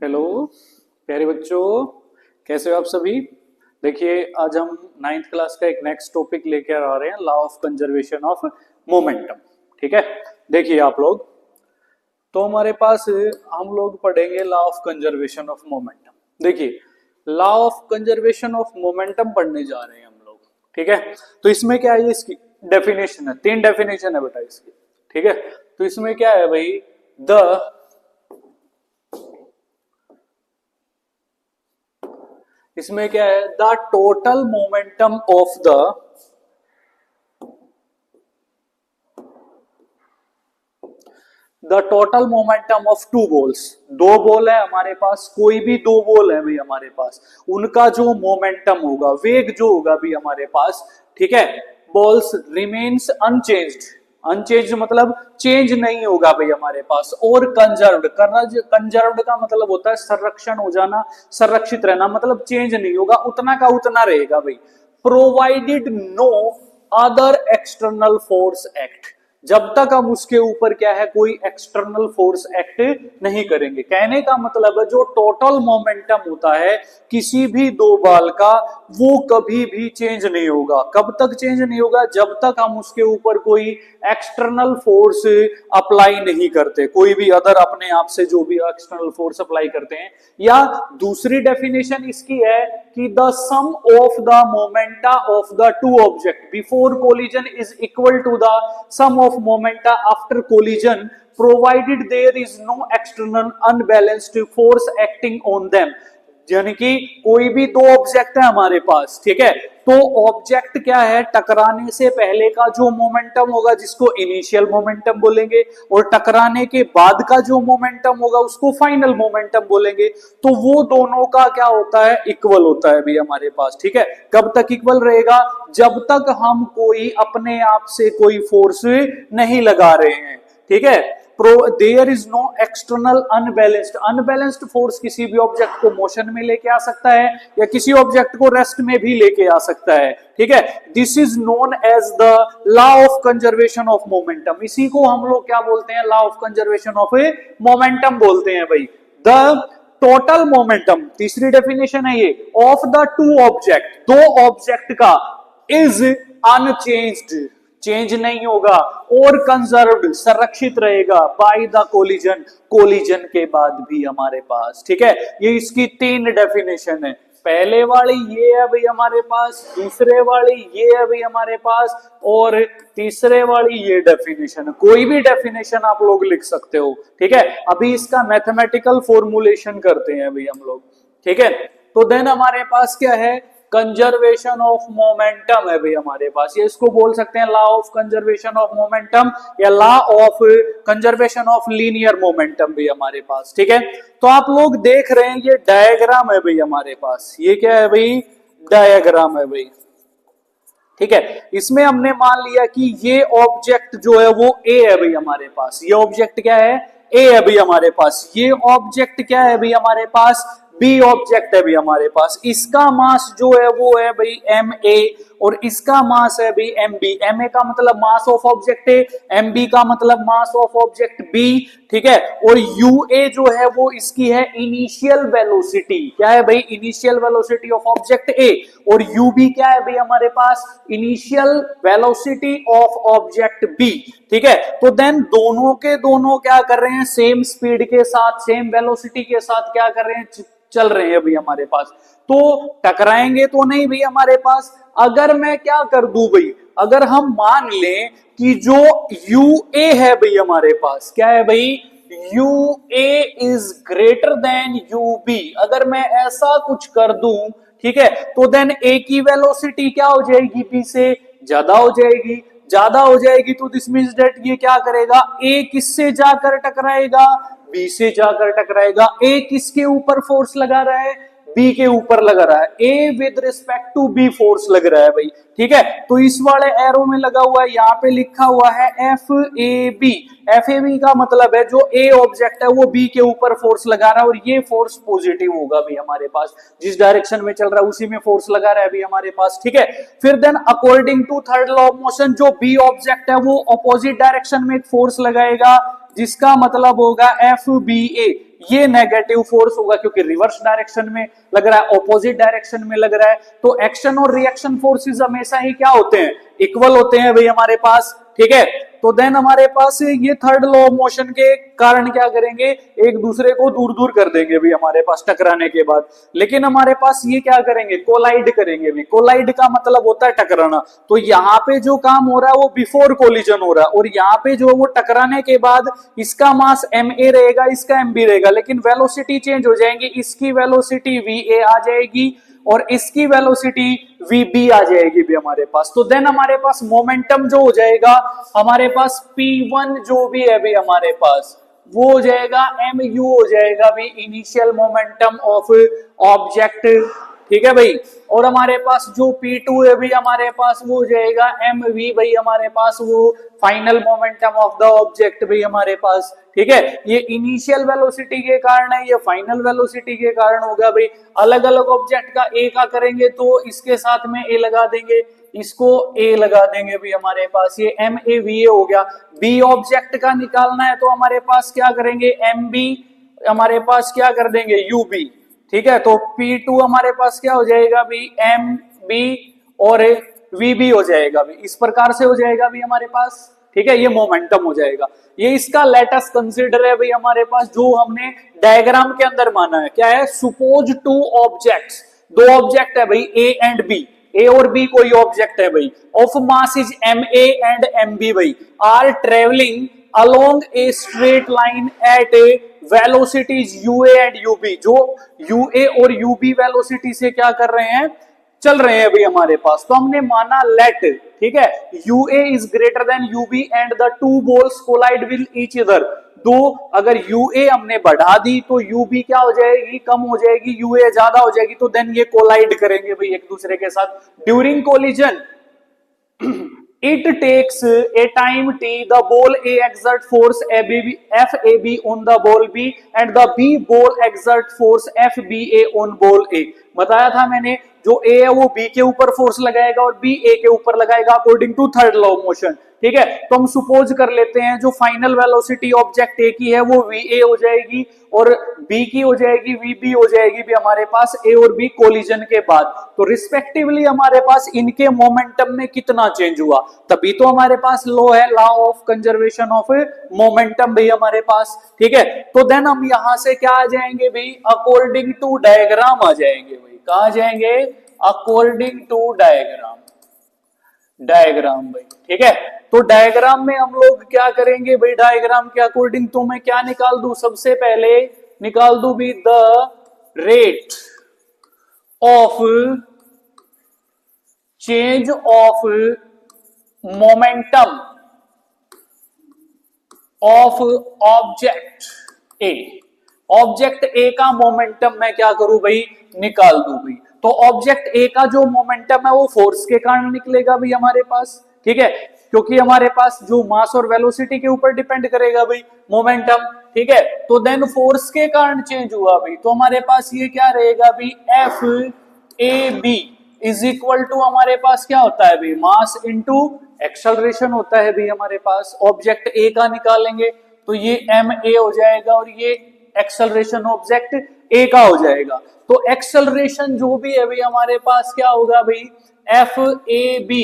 Hello प्यारे बच्चों, कैसे हो आप सभी। देखिए आज हम 9th क्लास का एक नेक्स्ट टॉपिक लेकर आ रहे हैं, law of conservation of momentum. ठीक है, देखिए आप लोग, तो हमारे पास हम लोग पढ़ेंगे law of conservation of momentum. देखिए law of conservation of momentum पढ़ने जा रहे हैं हम लोग। ठीक है, तो इसमें क्या है, इसकी डेफिनेशन है, 3 डेफिनेशन है बेटा इसकी। ठीक है, तो इसमें क्या है भाई, इसमें क्या है, the total momentum of the total momentum of two balls. दो बॉल है हमारे पास, कोई भी दो बॉल है भाई हमारे पास, उनका जो मोमेंटम होगा, वेग जो होगा भी हमारे पास, ठीक है, बॉल्स रिमेन्स अनचेंज्ड। अनचेंज मतलब चेंज नहीं होगा भाई हमारे पास, और कंजर्व्ड। कंजर्व्ड का मतलब होता है संरक्षण हो जाना, संरक्षित रहना, मतलब चेंज नहीं होगा, उतना का उतना रहेगा भाई। Provided no other external force act, जब तक हम उसके ऊपर क्या है, कोई एक्सटर्नल फोर्स एक्ट नहीं करेंगे। कहने का मतलब है जो टोटल मोमेंटम होता है किसी भी दो बॉल का, वो कभी भी चेंज नहीं होगा। कब तक चेंज नहीं होगा, जब तक हम उसके ऊपर कोई एक्सटर्नल फोर्स अप्लाई नहीं करते, कोई भी अदर अपने आप से जो भी एक्सटर्नल फोर्स अप्लाई करते हैं। या दूसरी डेफिनेशन इसकी है कि the sum of the momenta of the two object before collision is equal to the sum of momenta after collision provided there is no external unbalanced force acting on them। यानी कि कोई भी दो object है हमारे पास, ठीक है, तो ऑब्जेक्ट क्या है, टकराने से पहले का जो मोमेंटम होगा जिसको इनिशियल मोमेंटम बोलेंगे, और टकराने के बाद का जो मोमेंटम होगा उसको फाइनल मोमेंटम बोलेंगे। तो वो दोनों का क्या होता है, इक्वल होता है भी हमारे पास। ठीक है, कब तक इक्वल रहेगा, जब तक हम कोई अपने आप से कोई फोर्स नहीं लगा रहे हैं। ठीक है, there is no external unbalanced. Unbalanced force किसी भी ऑब्जेक्ट को मोशन में लेके आ सकता है, या किसी ऑब्जेक्ट को रेस्ट में भी लेके आ सकता है। ठीक है, this is known as the law of conservation of momentum. इसी को हम लोग क्या बोलते हैं, law of conservation of momentum बोलते हैं भाई। द टोटल मोमेंटम, तीसरी डेफिनेशन है ये, ऑफ द टू ऑब्जेक्ट, दो ऑब्जेक्ट का, इज अनचेंज्ड, चेंज नहीं होगा, और कंजर्व्ड, संरक्षित रहेगा, बाय द कोलिजन, कोलिजन के बाद भी हमारे पास। ठीक है, ये इसकी 3 डेफिनेशन है। पहले वाली ये है भाई हमारे पास, दूसरे वाली ये है भाई हमारे पास, और तीसरे वाली ये डेफिनेशन है। कोई भी डेफिनेशन आप लोग लिख सकते हो। ठीक है, अभी इसका मैथमेटिकल फॉर्मुलेशन करते हैं भाई हम लोग। ठीक है, तो देन हमारे पास क्या है, कंजर्वेशन ऑफ मोमेंटम है भाई हमारे पास। ये इसको बोल सकते हैं law of conservation of momentum, या law of conservation of linear momentum भी हमारे पास। ठीक है, तो आप लोग देख रहे हैं ये डायग्राम है भाई हमारे पास। ये क्या है भाई, डायग्राम है भाई। ठीक है, इसमें हमने मान लिया कि ये ऑब्जेक्ट जो है वो ए है भाई हमारे पास। ये ऑब्जेक्ट क्या है, ए है भाई हमारे पास। ये ऑब्जेक्ट क्या है भाई हमारे पास, बी ऑब्जेक्ट है भाई हमारे पास। इसका मास जो है वो है भाई एम ए, और इसका मास है भाई एम बी। एम ए का मतलब मास ऑफ ऑब्जेक्ट है, एम बी का मतलब मास ऑफ ऑब्जेक्ट बी। ठीक है, और यू ए जो है वो इसकी है इनिशियल वेलोसिटी। क्या है भाई, initial velocity of object A, और यू बी क्या है भाई हमारे पास, initial velocity of object B. ठीक है, तो देन दोनों के दोनों क्या कर रहे हैं, सेम स्पीड के साथ, सेम वेलोसिटी के साथ क्या कर रहे हैं, चल रहे हैं भाई हमारे पास। तो टकराएंगे तो नहीं भाई हमारे पास। अगर मैं क्या कर दूं भाई, अगर हम मान लें कि जो यू ए है भाई हमारे पास, क्या है भाई, U A is greater than U B, अगर मैं ऐसा कुछ कर दूं, ठीक है, तो देन ए की वेलोसिटी क्या हो जाएगी, बी से ज्यादा हो जाएगी। ज्यादा हो जाएगी तो दिस मींस दैट ये क्या करेगा, ए किससे जाकर टकराएगा, बी से जाकर टकराएगा। ए किसके ऊपर फोर्स लगा रहा है, बी के ऊपर लगा रहा है। A with respect to B force लग रहा है भाई। ठीक है, तो इस वाले एरो में लगा हुआ है, यहाँ पे लिखा हुआ है F A B. F A B का मतलब है जो ए ऑब्जेक्ट है वो बी के ऊपर फोर्स लगा रहा है, और ये फोर्स पॉजिटिव होगा भी हमारे पास, जिस डायरेक्शन में चल रहा है उसी में फोर्स लगा रहा है भी हमारे पास। ठीक है, फिर then according to third law of motion, जो बी ऑब्जेक्ट है वो ऑपोजिट डायरेक्शन में एक फोर्स लगाएगा, जिसका मतलब होगा एफ बी ए। ये नेगेटिव फोर्स होगा क्योंकि रिवर्स डायरेक्शन में लग रहा है, ऑपोजिट डायरेक्शन में लग रहा है। तो एक्शन और रिएक्शन फोर्सेस हमेशा ही क्या होते हैं, इक्वल होते हैं भाई हमारे पास, ठीक है। तो देन हमारे पास ये थर्ड लॉ ऑफ मोशन के कारण क्या करेंगे, एक दूसरे को दूर दूर कर देंगे भी हमारे पास टकराने के बाद। लेकिन हमारे पास ये क्या करेंगे, कोलाइड करेंगे भी। कोलाइड का मतलब होता है टकराना। तो यहाँ पे जो काम हो रहा है वो बिफोर कोलिजन हो रहा है, और यहाँ पे जो वो टकराने के बाद इसका मास ma रहेगा, इसका mb रहेगा, लेकिन वेलोसिटी चेंज हो जाएंगी। इसकी वेलोसिटी va आ जाएगी और इसकी वेलोसिटी vb आ जाएगी भी हमारे पास। तो देन हमारे पास मोमेंटम जो हो जाएगा हमारे पास p1 जो भी है भी हमारे पास वो हो जाएगा mu हो जाएगा भी इनिशियल मोमेंटम ऑफ ऑब्जेक्ट, ठीक है भाई। और हमारे पास जो P2 है भी हमारे पास वो हो जाएगा mv भाई हमारे पास वो final momentum of the object भी हमारे पास, ठीक है। ये इनिशियल वेलोसिटी के कारण है, ये फाइनल वेलोसिटी के कारण होगा भाई। अलग अलग ऑब्जेक्ट का a का करेंगे तो इसके साथ में a लगा देंगे, इसको a लगा देंगे भी हमारे पास, ये MAVA हो गया। b ऑब्जेक्ट का निकालना है तो हमारे पास क्या करेंगे, MB हमारे पास क्या कर देंगे UB, ठीक है। तो P2 हमारे पास क्या हो जाएगा भी MB और VB हो जाएगा भी, इस प्रकार से हो जाएगा भी हमारे पास, ठीक है। ये मोमेंटम हो जाएगा। ये इसका लेटेस्ट कंसीडर है भाई हमारे पास जो हमने डायग्राम के अंदर माना है, क्या है, सुपोज टू ऑब्जेक्ट्स, दो ऑब्जेक्ट है भाई A एंड B, A और B कोई ऑब्जेक्ट है भाई, of mass is MA and MB भाई, are travelling along a straight line at a velocities UA and UB, जो UA और UB वेलोसिटी से क्या कर रहे हैं, चल रहे हैं भाई हमारे पास। तो हमने माना लेट, ठीक है, UA is greater than UB and the two balls collide with each other. दो अगर UA हमने बढ़ा दी तो UB क्या हो जाएगी, कम हो जाएगी, UA ज्यादा हो जाएगी, तो देन ये कोलाइड करेंगे भाई एक दूसरे के साथ। During collision it takes a time t, the ball A exert force FAB on the ball B and the B ball exert force FBA on ball A। बताया था मैंने, जो A है वो B के ऊपर फोर्स लगाएगा और B A के ऊपर लगाएगा according to third law of motion, ठीक है। तो हम सुपोज कर लेते हैं जो फाइनल वेलोसिटी ऑब्जेक्ट A की है वो VA हो जाएगी और B की हो जाएगी VB हो जाएगी भी हमारे पास A और B कोलिजन के बाद। तो रिस्पेक्टिवली हमारे पास इनके मोमेंटम में कितना चेंज हुआ, तभी तो हमारे पास लॉ है, law of conservation of momentum भी हमारे पास, ठीक है। तो देन हम यहां से क्या आ जाएंगे भाई, अकॉर्डिंग टू डायग्राम आ जाएंगे भाई, कहा जाएंगे, अकॉर्डिंग टू डायग्राम, डायग्राम भाई, ठीक है। तो डायग्राम में हम लोग क्या करेंगे भाई, डायग्राम के अकॉर्डिंग तो मैं क्या निकाल दूं, सबसे पहले निकाल दूं भी the rate of change of momentum of object A. Object A का मोमेंटम मैं क्या करूं भाई, निकाल दूं भाई। तो ऑब्जेक्ट ए का जो मोमेंटम है वो फोर्स के कारण निकलेगा भाई हमारे पास, ठीक है, क्योंकि हमारे पास जो मास और वेलोसिटी के ऊपर डिपेंड करेगा भाई मोमेंटम, ठीक है। तो देन फोर्स के कारण चेंज हुआ भाई, तो हमारे पास ये क्या रहेगा भाई, FAB इज इक्वल टू हमारे पास क्या होता है भाई, मास इंटू एक्सेलरेशन होता है भाई हमारे पास। ऑब्जेक्ट ए का निकालेंगे तो ये MA हो जाएगा और ये एक्सेलरेशन ऑब्जेक्ट ए का हो जाएगा। तो एक्सेलरेशन जो भी है भाई हमारे पास क्या होगा भाई, FAB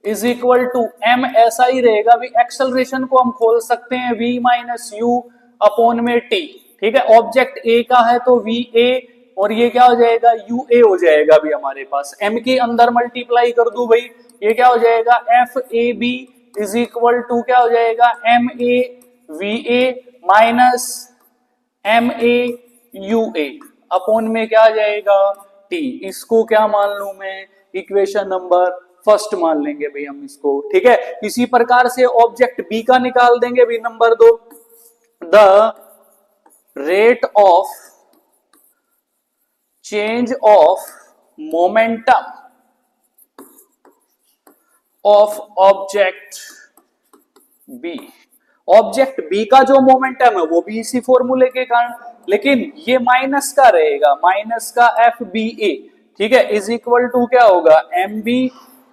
is equal to M, ऐसा ही रहेगा भाई। एक्सेलरेशन को हम खोल सकते हैं V माइनस U अपॉन में T, ठीक है। ऑब्जेक्ट A का है तो VA और ये क्या हो जाएगा, UA हो जाएगा भी हमारे पास। M के अंदर मल्टीप्लाई कर दूं भाई, ये क्या हो जाएगा, FAB इज इक्वल टू क्या हो जाएगा, MA VA minus MA UA upon में क्या आ जाएगा, T। इसको क्या मान लू मैं, इक्वेशन नंबर फर्स्ट मान लेंगे भाई हम इसको, ठीक है। इसी प्रकार से ऑब्जेक्ट बी का निकाल देंगे भाई नंबर 2, the rate of change of momentum of object B. Object B का जो मोमेंटम है वो भी इसी फॉर्मूले के कारण, लेकिन ये माइनस का रहेगा, माइनस का FBA, ठीक है, इज इक्वल टू क्या होगा, MB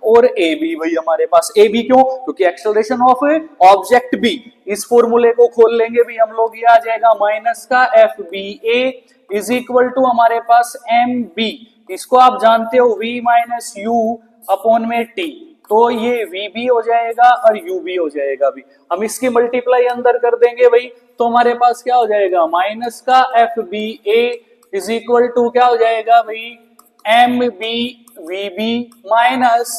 और ए बी भाई हमारे पास। ए बी क्यों? क्योंकि एक्सेलरेशन ऑफ ऑब्जेक्ट बी। इस फॉर्मूले को खोल लेंगे भाई हम लोग, ये आ जाएगा माइनस का F B A is equal to हमारे पास एम बी। इसको आप जानते हो v माइनस यू अपॉन में टी, तो ये v भी हो जाएगा और u भी हो जाएगा भी। हम इसकी मल्टीप्लाई अंदर कर देंगे भाई, तो हमारे पास क्या हो जाएगा माइनस का F B A is equal to क्या हो जाएगा भाई M B we B minus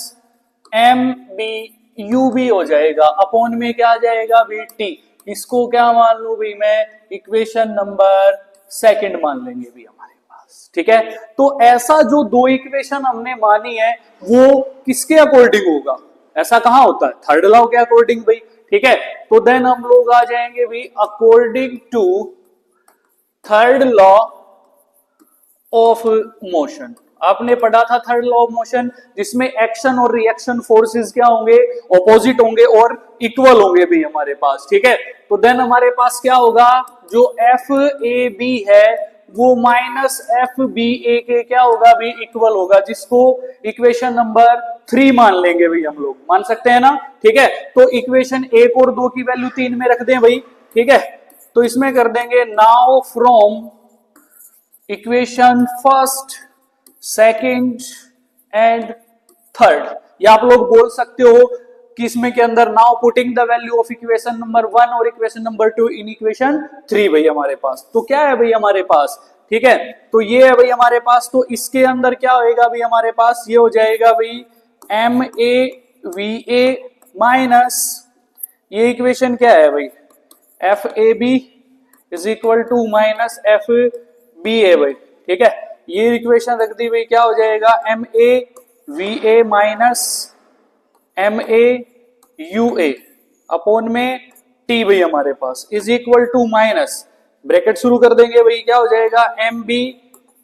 M B U भी हो जाएगा अपॉन में क्या आ जाएगा भाई टी। इसको क्या मान लू भाई मैं इक्वेशन नंबर सेकंड मान लेंगे भाई हमारे पास। ठीक है, तो ऐसा जो दो इक्वेशन हमने मानी है वो किसके अकॉर्डिंग होगा? ऐसा कहां होता है? थर्ड लॉ के अकॉर्डिंग भाई। ठीक है, तो देन हम लोग आ जाएंगे भाई according to third law of motion. आपने पढ़ा था थर्ड लॉ ऑफ मोशन, जिसमें एक्शन और रिएक्शन फोर्सेस क्या होंगे? ऑपोजिट होंगे और इक्वल होंगे भी हमारे पास। ठीक है, तो देन हमारे पास क्या होगा, जो एफ ए बी है वो माइनस एफ बी ए के क्या होगा भी इक्वल होगा, जिसको इक्वेशन नंबर 3 मान लेंगे भाई हम लोग। मान सकते हैं ना? ठीक है, तो इक्वेशन 1 और 2 की वैल्यू 3 में रख दें भाई। ठीक है, तो इसमें कर देंगे now from equation first second and third, या आप लोग बोल सकते हो कि इसमें के अंदर now putting the value of equation number 1 और इक्वेशन नंबर 2 इन इक्वेशन 3 भाई हमारे पास। तो क्या है भाई हमारे पास? ठीक है, तो ये है भाई हमारे पास। तो इसके अंदर क्या होएगा भाई हमारे पास? ये हो जाएगा भाई M A we A minus ये इक्वेशन क्या है भाई F A B is equal to minus F B A भाई। ठीक है, ये इक्वेशन रख दी भाई, क्या हो जाएगा m A we A minus M A you A upon में टी भाई हमारे पास is equal to minus bracket शुरू कर देंगे भाई, क्या हो जाएगा M B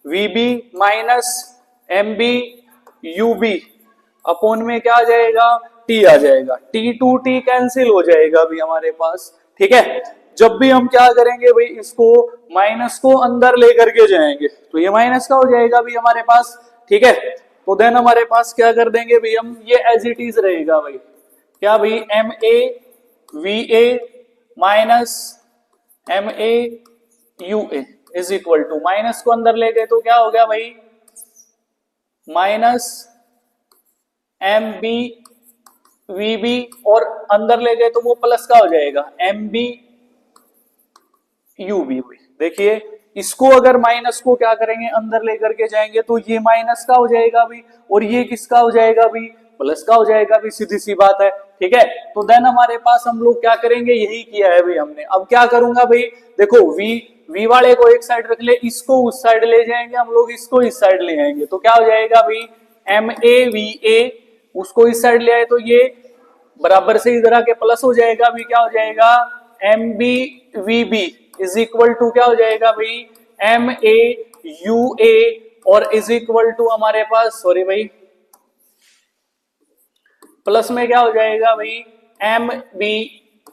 we B minus M B u B upon में क्या आ जाएगा टी आ जाएगा। टी टू टी कैंसिल हो जाएगा भाई हमारे पास। ठीक है, जब भी हम क्या करेंगे भाई इसको माइनस को अंदर लेकर के जाएंगे तो ये माइनस का हो जाएगा भाई हमारे पास। ठीक है, तो देन हमारे पास क्या कर देंगे भाई हम, ये एज इट इज रहेगा भाई, क्या भाई M A we A minus M A you A is equal to, minus को अंदर ले गए तो क्या हो गया भाई minus M B we B, और अंदर ले गए तो वो प्लस का हो जाएगा एम बी यू बी। देखिए इसको अगर माइनस को क्या करेंगे अंदर लेकर के जाएंगे तो ये माइनस का हो जाएगा भी, और ये किसका हो जाएगा भी प्लस का हो जाएगा भी, सीधी सी बात है। ठीक है, तो देन हमारे पास हम लोग क्या करेंगे, यही किया है भाई हमने। अब क्या करूंगा भाई, देखो वी वाले को एक साइड रख ले, इसको उस साइड ले जाएंगे हम लोग, इसको इस साइड ले आएंगे तो क्या हो जाएगा भाई एम ए वी ए, उसको इस साइड ले आए तो ये बराबर से इधर आके प्लस हो जाएगा भी, क्या हो जाएगा M B we B is equal to क्या हो जाएगा भाई एम ए यू ए, और इज इक्वल टू हमारे पास सॉरी भाई प्लस में क्या हो जाएगा भाई एम बी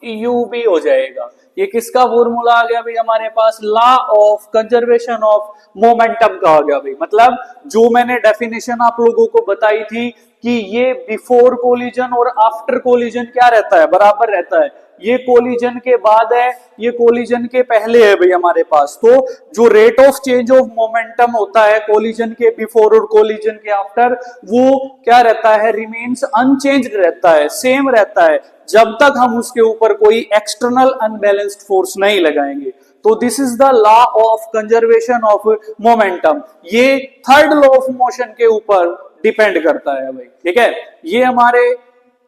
यू बी हो जाएगा। ये किसका फॉर्मूला आ गया भाई हमारे पास, law of conservation of momentum का आ गया भाई। मतलब जो मैंने डेफिनेशन आप लोगों को बताई थी कि ये बिफोर कोलिजन और आफ्टर कोलिजन क्या रहता है, बराबर रहता है। ये कोलिजन के बाद है, ये कोलिजन के पहले है भाई हमारे पास। तो जो rate of change of momentum होता है कोलिजन के बिफोर और कोलिजन के आफ्टर, वो क्या रहता है, रिमेन्स अनचेंज्ड रहता है, सेम रहता है, जब तक हम उसके ऊपर कोई एक्सटर्नल अनबैलेंस्ड फोर्स नहीं लगाएंगे। तो this is the law of conservation of momentum. ये थर्ड लॉ ऑफ मोशन के ऊपर डिपेंड करता है भाई। ठीक है, ये हमारे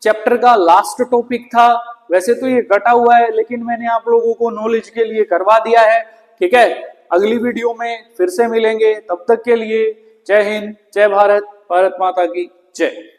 चैप्टर का लास्ट टॉपिक था। वैसे तो ये घटा हुआ है लेकिन मैंने आप लोगों को नॉलेज के लिए करवा दिया है। ठीक है, अगली वीडियो में फिर से मिलेंगे, तब तक के लिए जय हिंद, जय भारत, भारत माता की जय।